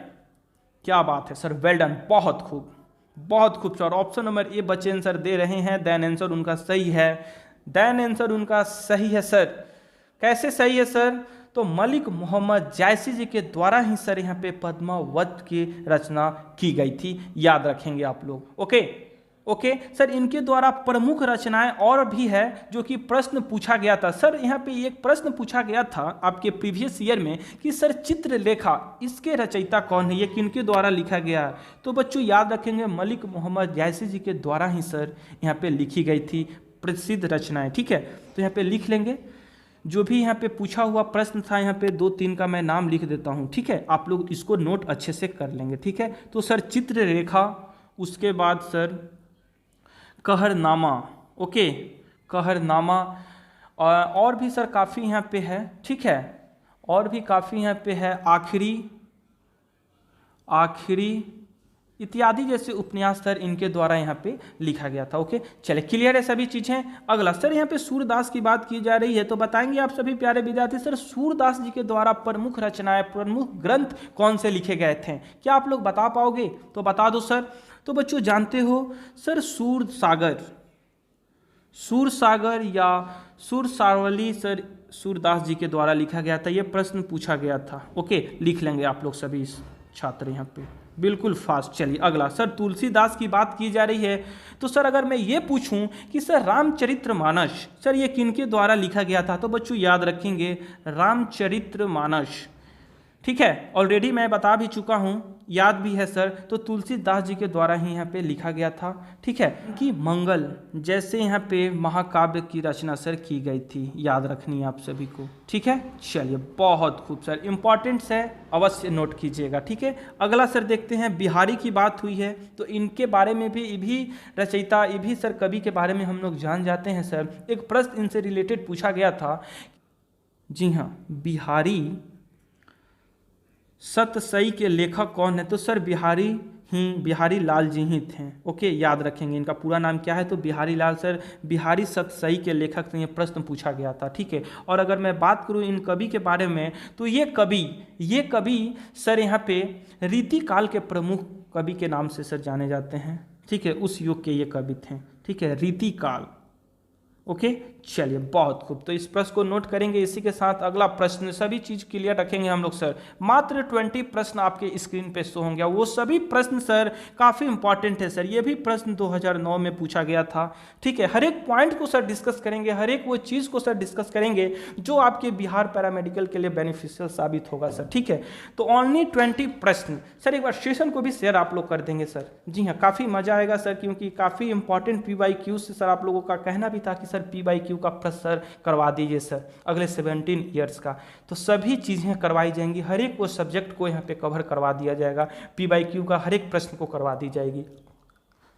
क्या बात है सर, वेल डन, बहुत खूब, बहुत खूब सर। ऑप्शन नंबर ए बच्चे आंसर दे रहे हैं, देन आंसर उनका सही है, देन आंसर उनका सही है सर। कैसे सही है सर, तो मलिक मोहम्मद जायसी जी के द्वारा ही सर यहाँ पे पद्मावत की रचना की गई थी, याद रखेंगे आप लोग, ओके ओके सर। इनके द्वारा प्रमुख रचनाएं और भी है जो कि प्रश्न पूछा गया था सर। यहाँ पे एक प्रश्न पूछा गया था आपके प्रीवियस ईयर में कि सर चित्रलेखा इसके रचयिता कौन है, ये किनके द्वारा लिखा गया है, तो बच्चों याद रखेंगे मलिक मोहम्मद जायसी जी के द्वारा ही सर यहाँ पे लिखी गई थी प्रसिद्ध रचनाएं, ठीक है। तो यहाँ पे लिख लेंगे, जो भी यहाँ पे पूछा हुआ प्रश्न था यहाँ पे 2-3 का मैं नाम लिख देता हूँ, ठीक है। आप लोग इसको नोट अच्छे से कर लेंगे, ठीक है। तो सर चित्ररेखा, उसके बाद सर कहरनामा, ओके, कहरनामा, और भी सर काफ़ी यहाँ पे है, ठीक है, और भी काफ़ी यहाँ पे है, आखिरी इत्यादि जैसे उपन्यास सर इनके द्वारा यहाँ पे लिखा गया था। ओके, चलिए क्लियर है सभी चीज़ें। अगला सर यहाँ पे सूरदास की बात की जा रही है, तो बताएंगे आप सभी प्यारे विद्यार्थी सर सूरदास जी के द्वारा प्रमुख रचनाएं, प्रमुख ग्रंथ कौन से लिखे गए थे? क्या आप लोग बता पाओगे? तो बता दो सर। तो बच्चों जानते हो सर सूरसागर या सूरसावली सर सूरदास जी के द्वारा लिखा गया था, ये प्रश्न पूछा गया था। ओके, लिख लेंगे आप लोग सभी छात्र यहाँ पे बिल्कुल फास्ट। चलिए अगला सर तुलसीदास की बात की जा रही है, तो सर अगर मैं ये पूछूं कि सर रामचरितमानस सर ये किनके द्वारा लिखा गया था, तो बच्चों याद रखेंगे रामचरितमानस, ठीक है, ऑलरेडी मैं बता भी चुका हूँ, याद भी है सर, तो तुलसीदास जी के द्वारा ही यहाँ पे लिखा गया था, ठीक है, कि मंगल जैसे यहाँ पे महाकाव्य की रचना सर की गई थी, याद रखनी है आप सभी को, ठीक है। चलिए बहुत खूब सर, इंपॉर्टेंट है, अवश्य नोट कीजिएगा, ठीक है। अगला सर देखते हैं, बिहारी की बात हुई है, तो इनके बारे में भी, ये भी रचयिता, ये भी सर कवि के बारे में हम लोग जान जाते हैं सर। एक प्रश्न इनसे रिलेटेड पूछा गया था, जी हाँ, सतसई के लेखक कौन है? तो सर बिहारी लाल जी ही थे। ओके, याद रखेंगे इनका पूरा नाम क्या है, तो बिहारी लाल सर बिहारी सतसई के लेखक से ये प्रश्न पूछा गया था, ठीक है। और अगर मैं बात करूँ इन कवि के बारे में, तो ये कवि सर यहाँ पे रीतिकाल के प्रमुख कवि के नाम से सर जाने जाते हैं, ठीक है, उस युग के ये कवि थे, ठीक है, रीतिकाल। ओके, चलिए बहुत खूब, तो इस प्रश्न को नोट करेंगे। इसी के साथ अगला प्रश्न, सभी चीज क्लियर रखेंगे हम लोग सर। मात्र 20 प्रश्न आपके स्क्रीन पे शो होंगे, वो सभी प्रश्न सर काफी इंपॉर्टेंट है सर। ये भी प्रश्न 2009 में पूछा गया था, ठीक है। हर एक पॉइंट को सर डिस्कस करेंगे, हर एक वो चीज को सर डिस्कस करेंगे जो आपके बिहार पैरामेडिकल के लिए बेनिफिशियल साबित होगा सर, ठीक है। तो ओनली 20 प्रश्न सर, एक बार सेशन को भी शेयर आप लोग कर देंगे सर। जी हाँ, काफी मजा आएगा सर, क्योंकि काफी इंपॉर्टेंट PYQ से सर आप लोगों का कहना भी था कि सर PYQ का प्रश्न सर करवा दीजिए सर अगले 17 ईयर्स का, तो सभी चीज़ें करवाई जाएंगी, हर एक वो सब्जेक्ट को यहाँ पे कवर करवा दिया जाएगा, PYQ का हर एक प्रश्न को करवा दी जाएगी।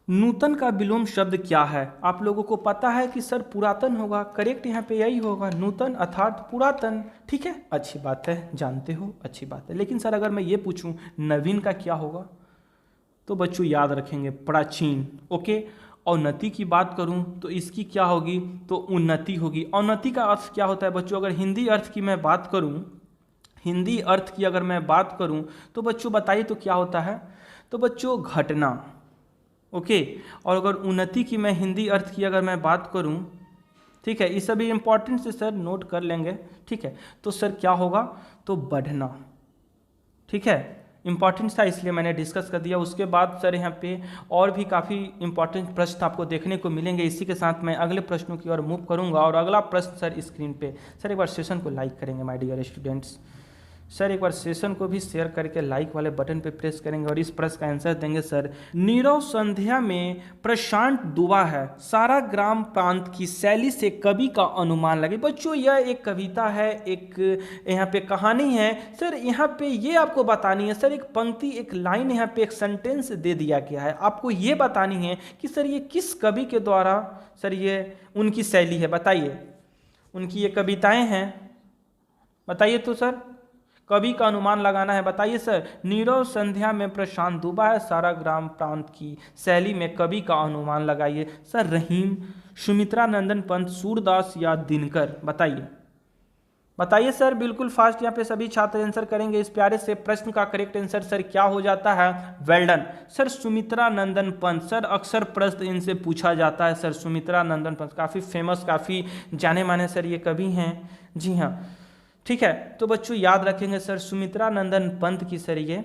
नूतन का विलोम शब्द क्या है? आप लोगों को पता है कि सर पुरातन होगा, करेक्ट यहाँ पे यही होगा, नूतन अर्थात पुरातन, ठीक है, अच्छी बात है, जानते हो, अच्छी बात है। लेकिन सर अगर मैं ये पूछूं नवीन का क्या होगा, तो बच्चों याद रखेंगे प्राचीन। ओके, औन्नति की बात करूं तो इसकी क्या होगी, तो उन्नति होगी। औन्नति का अर्थ क्या होता है बच्चों? अगर हिंदी अर्थ की मैं बात करूं, हिंदी अर्थ की अगर मैं बात करूं तो बच्चों बताइए तो क्या होता है, तो बच्चों घटना। ओके, और अगर उन्नति की मैं हिंदी अर्थ की अगर मैं बात करूं, ठीक है, ये सभी इंपॉर्टेंट से सर नोट कर लेंगे, ठीक है। तो सर क्या होगा, तो बढ़ना, ठीक है, इंपॉर्टेंट था इसलिए मैंने डिस्कस कर दिया। उसके बाद सर यहाँ पे और भी काफ़ी इंपॉर्टेंट प्रश्न आपको देखने को मिलेंगे। इसी के साथ मैं अगले प्रश्नों की ओर मूव करूँगा, और अगला प्रश्न सर स्क्रीन पे, सर एक बार सेशन को लाइक करेंगे माय डियर स्टूडेंट्स, सर एक बार सेशन को भी शेयर करके लाइक वाले बटन पे प्रेस करेंगे और इस प्रश्न का आंसर देंगे सर। नीरव संध्या में प्रशांत दुआ है, सारा ग्राम प्रांत की शैली से कवि का अनुमान लगे। बच्चों यह एक कविता है, एक यहाँ पे कहानी है सर। यहाँ पे ये आपको बतानी है सर, एक पंक्ति, एक लाइन यहाँ पे एक सेंटेंस दे दिया गया है, आपको ये बतानी है कि सर ये किस कवि के द्वारा सर ये उनकी शैली है, बताइए, उनकी ये कविताएं हैं, बताइए तो सर, कवि का अनुमान लगाना है, बताइए सर। नीरव संध्या में प्रशांत दुबा है, सारा ग्राम प्रांत की शैली में कवि का अनुमान लगाइए। सर रहीम, सुमित्रा नंदन पंत, सूरदास या दिनकर, बताइए, बताइए सर, बिल्कुल फास्ट यहाँ पे सभी छात्र आंसर करेंगे। इस प्यारे से प्रश्न का करेक्ट आंसर सर क्या हो जाता है, वेल डन सर, सुमित्रा नंदन पंत। सर अक्सर प्रश्न इनसे पूछा जाता है सर, सुमित्रा नंदन पंत काफ़ी फेमस, काफ़ी जाने माने सर ये कवि हैं, जी हाँ, ठीक है। तो बच्चों याद रखेंगे सर, सुमित्रा नंदन पंत की सर ये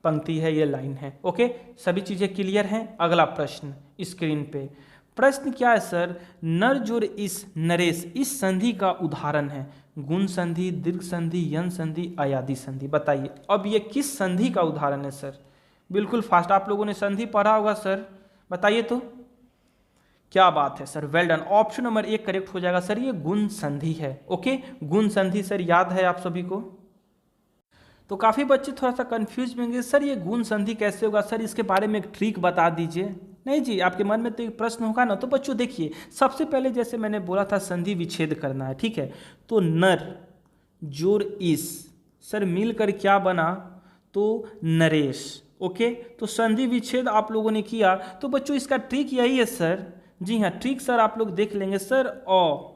पंक्ति है, ये लाइन है। ओके, सभी चीज़ें क्लियर हैं। अगला प्रश्न स्क्रीन पे, प्रश्न क्या है सर, नर जोर इस नरेश इस संधि का उदाहरण है, गुण संधि, दीर्घ संधि, यन संधि, अयादि संधि, बताइए अब ये किस संधि का उदाहरण है सर? बिल्कुल फास्ट, आप लोगों ने संधि पढ़ा होगा सर, बताइए तो, क्या बात है sir, well done, option number 1 correct हो जाएगा सर, ये गुण संधि है। ओके, गुण संधि सर याद है आप सभी को। तो काफ़ी बच्चे थोड़ा सा कंफ्यूज होंगे, सर ये गुण संधि कैसे होगा सर, इसके बारे में एक ट्रिक बता दीजिए। नहीं जी, आपके मन में तो एक प्रश्न होगा ना। तो बच्चों देखिए, सबसे पहले जैसे मैंने बोला था संधि विच्छेद करना है, ठीक है। तो नर जोर इस सर मिलकर क्या बना, तो नरेश। ओके, तो संधि विच्छेद आप लोगों ने किया। तो बच्चों इसका ट्रिक यही है सर, जी हाँ, ट्रिक सर आप लोग देख लेंगे सर। अ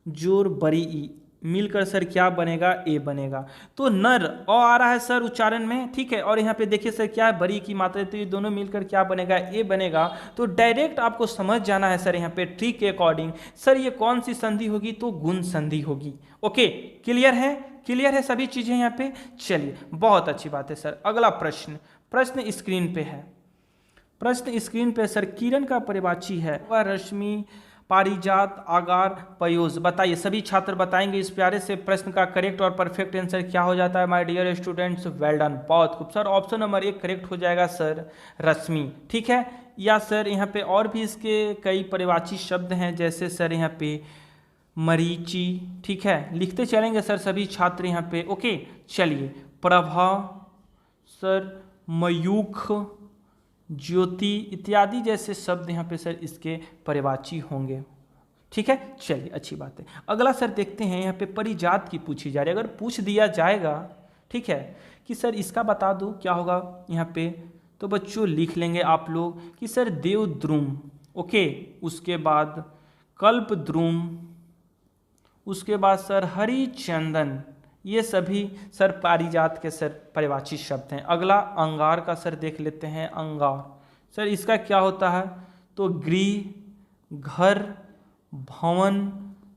जोर बड़ी ई मिलकर सर क्या बनेगा, ए बनेगा। तो नर अ आ रहा है सर उच्चारण में, ठीक है। और यहाँ पे देखिए सर क्या है, बड़ी की मात्रा, तो ये दोनों मिलकर क्या बनेगा, ए बनेगा। तो डायरेक्ट आपको समझ जाना है सर यहाँ पे ट्रिक के अकॉर्डिंग, सर ये कौन सी संधि होगी, तो गुण संधि होगी। ओके, क्लियर है, क्लियर है सभी चीजें यहाँ पे। चलिए बहुत अच्छी बात है सर। अगला प्रश्न, प्रश्न स्क्रीन पे है, प्रश्न स्क्रीन पे सर किरण का परिवाची है वह रश्मि, पारिजात, आगार, पयोज। बताइए, सभी छात्र बताएंगे इस प्यारे से प्रश्न का करेक्ट और परफेक्ट आंसर क्या हो जाता है my dear students. Well done, बहुत खूब सर। ऑप्शन नंबर 1 करेक्ट हो जाएगा सर, रश्मि, ठीक है। या सर यहाँ पे और भी इसके कई परिवाची शब्द हैं, जैसे सर यहाँ पे मरीचि, ठीक है, लिखते चलेंगे सर सभी छात्र यहाँ पे। ओके, चलिए, प्रभा सर, मयूख, ज्योति इत्यादि जैसे शब्द यहाँ पे सर इसके परिवाची होंगे, ठीक है। चलिए अच्छी बात है। अगला सर देखते हैं, यहाँ पे परिजात की पूछी जा रही है। अगर पूछ दिया जाएगा, ठीक है, कि सर इसका बता दो क्या होगा यहाँ पे, तो बच्चों लिख लेंगे आप लोग कि सर देवद्रुम। ओके, उसके बाद कल्पद्रुम, उसके बाद सर हरिचंदन, ये सभी सर पारिजात के सर परिवाची शब्द हैं। अगला अंगार का सर देख लेते हैं। अंगार सर इसका क्या होता है, तो गृह, घर, भवन,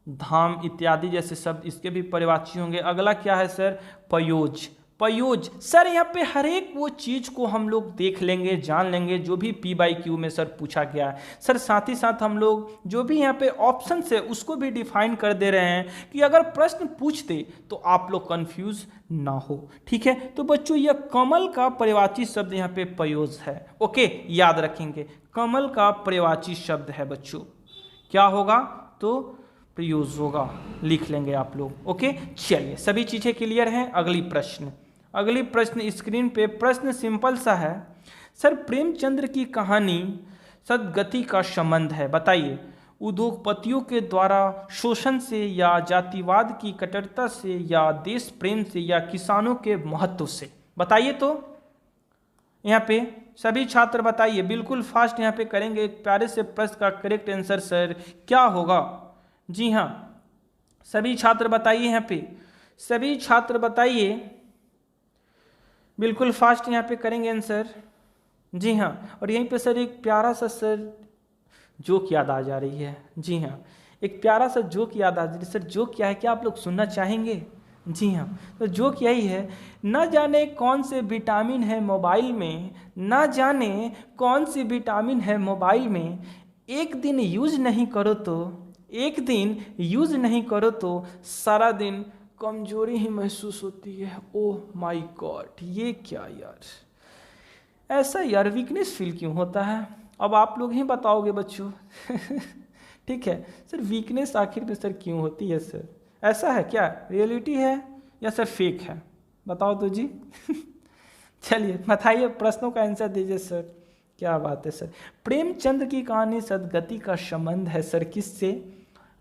धाम इत्यादि जैसे शब्द इसके भी परिवाची होंगे। अगला क्या है सर, पयोज। पयोज सर यहाँ पे हर एक वो चीज को हम लोग देख लेंगे, जान लेंगे जो भी P/Q में सर पूछा गया है सर। साथ ही साथ हम लोग जो भी यहाँ पे ऑप्शन है उसको भी डिफाइन कर दे रहे हैं कि अगर प्रश्न पूछते तो आप लोग कंफ्यूज ना हो, ठीक है। तो बच्चों यह कमल का परिवाची शब्द यहाँ पे पयोज है। ओके, याद रखेंगे, कमल का परिवाची शब्द है बच्चों, क्या होगा, तो प्रयोज होगा, लिख लेंगे आप लोग। ओके, चलिए सभी चीजें क्लियर हैं। अगली प्रश्न, अगली प्रश्न स्क्रीन पे, प्रश्न सिंपल सा है सर। प्रेमचंद्र की कहानी सदगति का संबंध है, बताइए। उद्योगपतियों के द्वारा शोषण से, या जातिवाद की कट्टरता से, या देश प्रेम से, या किसानों के महत्व से, बताइए। तो यहाँ पे सभी छात्र बताइए, बिल्कुल फास्ट यहाँ पे करेंगे। एक प्यारे से प्रश्न का करेक्ट आंसर सर क्या होगा, जी हाँ सभी छात्र बताइए। यहाँ पे सभी छात्र बताइए, बिल्कुल फास्ट यहाँ पे करेंगे आंसर, जी हाँ। और यहीं पे सर एक प्यारा सा सर जोक याद आ जा रही है, जी हाँ, एक प्यारा सा जोक याद आ जा रही है सर। जोक क्या है, क्या आप लोग सुनना चाहेंगे, जी हाँ। तो जोक यही है, न जाने कौन से विटामिन है मोबाइल में, न जाने कौन सी विटामिन है मोबाइल में, एक दिन यूज नहीं करो तो, एक दिन यूज नहीं करो तो सारा दिन कमजोरी ही महसूस होती है। ओह माय गॉड, ये क्या यार, ऐसा यार वीकनेस फील क्यों होता है, अब आप लोग ही बताओगे बच्चों। ठीक है सर, वीकनेस आखिर में सर क्यों होती है सर, ऐसा है क्या, रियलिटी है या सर फेक है, बताओ तो जी। चलिए बताइए, प्रश्नों का आंसर दीजिए सर, क्या बात है सर। प्रेमचंद की कहानी सदगति का संबंध है सर किससे,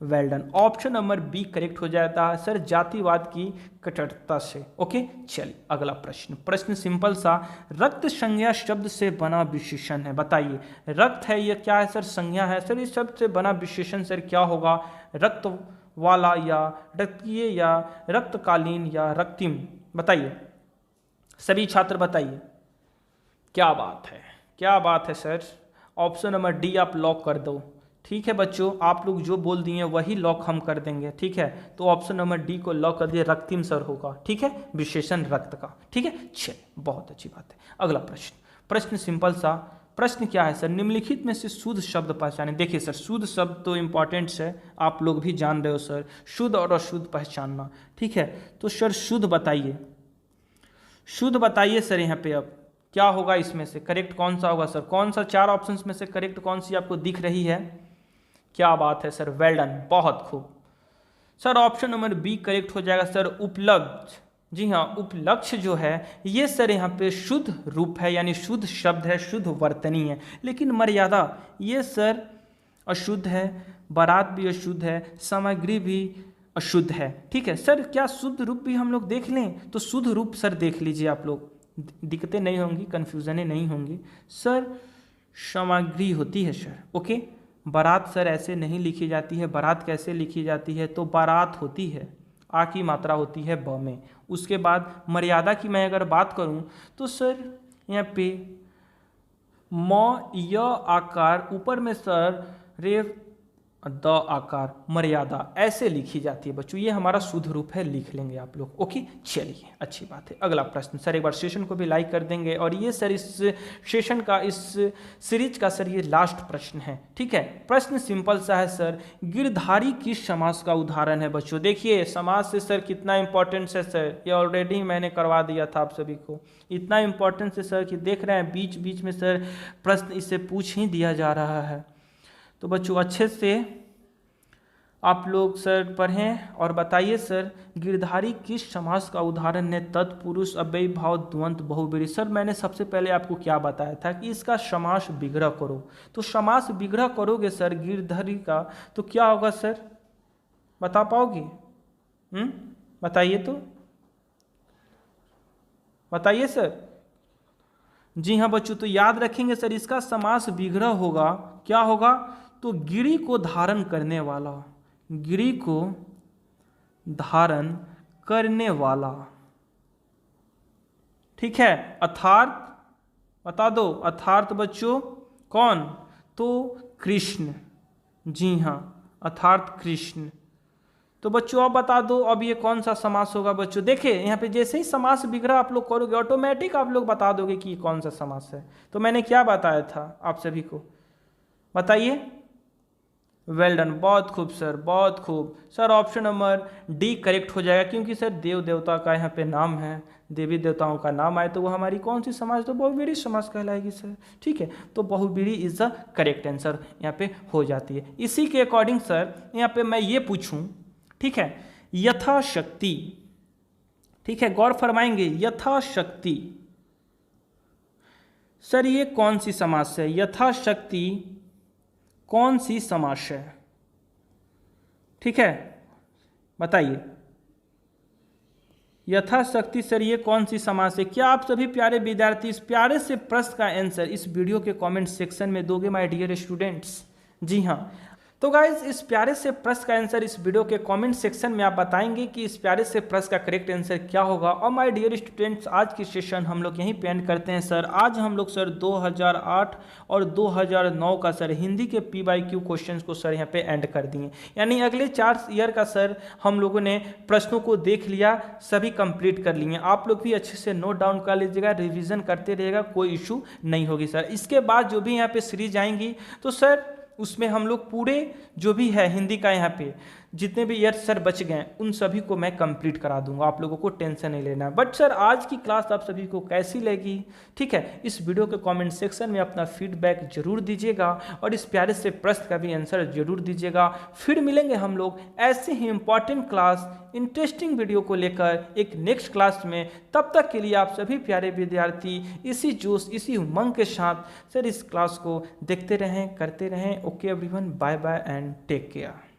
well done, option number B correct हो जाता है सर, जातिवाद की कट्टरता से। ओके, चलिए अगला प्रश्न, प्रश्न सिंपल सा, रक्त संज्ञा शब्द से बना विशेषण है, बताइए। रक्त है, ये क्या है सर, संज्ञा है सर, इस शब्द से बना विशेषण सर क्या होगा, रक्त वाला, या रक्तीय, या रक्तकालीन, या रक्तिम, बताइए सभी छात्र बताइए। क्या बात है, क्या बात है सर, ऑप्शन नंबर डी आप लॉक कर दो। ठीक है बच्चों, आप लोग जो बोल दिए वही लॉक हम कर देंगे, ठीक है। तो ऑप्शन नंबर डी को लॉक कर दिए, रक्तिम सर होगा, ठीक है, विशेषण रक्त का, ठीक है। चलिए बहुत अच्छी बात है। अगला प्रश्न, प्रश्न सिंपल सा, प्रश्न क्या है सर, निम्नलिखित में से शुद्ध शब्द पहचाने। देखिए सर, शुद्ध शब्द तो इंपॉर्टेंट है, आप लोग भी जान रहे हो सर, शुद्ध और अशुद्ध पहचानना, ठीक है। तो सर शुद्ध बताइए, शुद्ध बताइए सर, यहाँ पे अब क्या होगा, इसमें से करेक्ट कौन सा होगा सर, कौन सा चार ऑप्शंस में से करेक्ट कौन सी आपको दिख रही है, क्या बात है सर, वेल डन, बहुत खूब sir. Option number B correct हो जाएगा सर, उपलब्ध, जी हाँ, उपलक्ष्य जो है ये सर यहाँ पे शुद्ध रूप है, यानी शुद्ध शब्द है, शुद्ध वर्तनी है। लेकिन मर्यादा ये सर अशुद्ध है, बारात भी अशुद्ध है, सामग्री भी अशुद्ध है। ठीक है सर, क्या शुद्ध रूप भी हम लोग देख लें? तो शुद्ध रूप सर देख लीजिए आप लोग, दिक्कतें नहीं होंगी, कन्फ्यूजनें नहीं होंगी। सर सामग्री होती है सर, ओके। बारात सर ऐसे नहीं लिखी जाती है। बारात कैसे लिखी जाती है? तो बारात होती है, आ की मात्रा होती है ब में। उसके बाद मर्यादा की मैं अगर बात करूं तो सर यहाँ पे म य आकार, ऊपर में सर रेफ द आकार, मर्यादा ऐसे लिखी जाती है बच्चों। ये हमारा शुद्ध रूप है, लिख लेंगे आप लोग, ओके। चलिए अच्छी बात है। अगला प्रश्न सर, एक बार सेशन को भी लाइक कर देंगे। और ये सर इस सेशन का, इस सीरीज का सर ये लास्ट प्रश्न है। ठीक है, प्रश्न सिंपल सा है सर, गिरधारी किस समास का उदाहरण है बच्चों? देखिए समास से सर कितना इंपॉर्टेंस है सर, ये ऑलरेडी मैंने करवा दिया था आप सभी को। इतना इंपॉर्टेंस है सर कि देख रहे हैं बीच बीच में सर प्रश्न इससे पूछ ही दिया जा रहा है। तो बच्चों अच्छे से आप लोग सर पढ़ें और बताइए सर, गिरधारी किस समास का उदाहरण है? तत्पुरुष, अव्ययी भाव, द्वंद्व, बहुब्रीहि। सर मैंने सबसे पहले आपको क्या बताया था कि इसका समास विग्रह करो। तो समास विग्रह करोगे सर गिरधारी का, तो क्या होगा सर, बता पाओगे? बताइए तो, बताइए सर। जी हाँ बच्चों, तो याद रखेंगे सर इसका समास विग्रह होगा, क्या होगा? तो गिरि को धारण करने वाला, गिरि को धारण करने वाला। ठीक है, अर्थात बता दो, अर्थात बच्चों कौन? तो कृष्ण। जी हाँ, अर्थात कृष्ण। तो बच्चों आप बता दो अब ये कौन सा समास होगा बच्चों? देखिए यहाँ पे जैसे ही समास विग्रह आप लोग करोगे ऑटोमेटिक आप लोग बता दोगे कि ये कौन सा समास है। तो मैंने क्या बताया था आप सभी को, बताइए। वेल डन, बहुत खूब सर, बहुत खूब sir. Option number D correct हो जाएगा, क्योंकि सर देव देवता का यहाँ पे नाम है, देवी देवताओं का नाम आए तो वो हमारी कौन सी समास? तो बहुब्रीहि समास कहलाएगी सर। ठीक है, तो बहुब्रीहि इज द करेक्ट आंसर यहाँ पे हो जाती है। इसी के अकॉर्डिंग सर यहाँ पे मैं ये पूछूं, ठीक है, यथाशक्ति, ठीक है, गौर फरमाएंगे, यथाशक्ति सर ये कौन सी समास है? यथाशक्ति कौन सी समास है? ठीक है, बताइए। यथाशक्ति सर ये कौन सी समास है? क्या आप सभी प्यारे विद्यार्थी इस प्यारे से प्रश्न का आंसर इस वीडियो के कमेंट सेक्शन में दोगे माय डियर स्टूडेंट्स? जी हाँ, तो गाइज इस प्यारे से प्रश्न का आंसर इस वीडियो के कमेंट सेक्शन में आप बताएंगे कि इस प्यारे से प्रश्न का करेक्ट आंसर क्या होगा। और माय डियर स्टूडेंट्स आज की सेशन हम लोग यहीं पे एंड करते हैं सर। आज हम लोग सर 2008 और 2009 का सर हिंदी के PYQ क्वेश्चंस को सर यहाँ पे एंड कर दिए, यानी अगले 4 ईयर का सर हम लोगों ने प्रश्नों को देख लिया, सभी कंप्लीट कर लिए। आप लोग भी अच्छे से नोट डाउन कर लीजिएगा, रिविजन करते रहिएगा, कोई इशू नहीं होगी सर। इसके बाद जो भी यहाँ पे सीरीज आएंगी तो सर उसमें हम लोग पूरे जो भी है हिंदी का यहाँ पे जितने भी ईयर सर बच गए उन सभी को मैं कंप्लीट करा दूंगा, आप लोगों को टेंशन नहीं लेना। बट सर आज की क्लास आप सभी को कैसी लगी, ठीक है, इस वीडियो के कमेंट सेक्शन में अपना फीडबैक जरूर दीजिएगा और इस प्यारे से प्रश्न का भी आंसर जरूर दीजिएगा। फिर मिलेंगे हम लोग ऐसे ही इंपॉर्टेंट क्लास, इंटरेस्टिंग वीडियो को लेकर एक नेक्स्ट क्लास में। तब तक के लिए आप सभी प्यारे विद्यार्थी इसी जोश, इसी उमंग के साथ सर इस क्लास को देखते रहें, करते रहें। Okay everyone, bye bye and take care.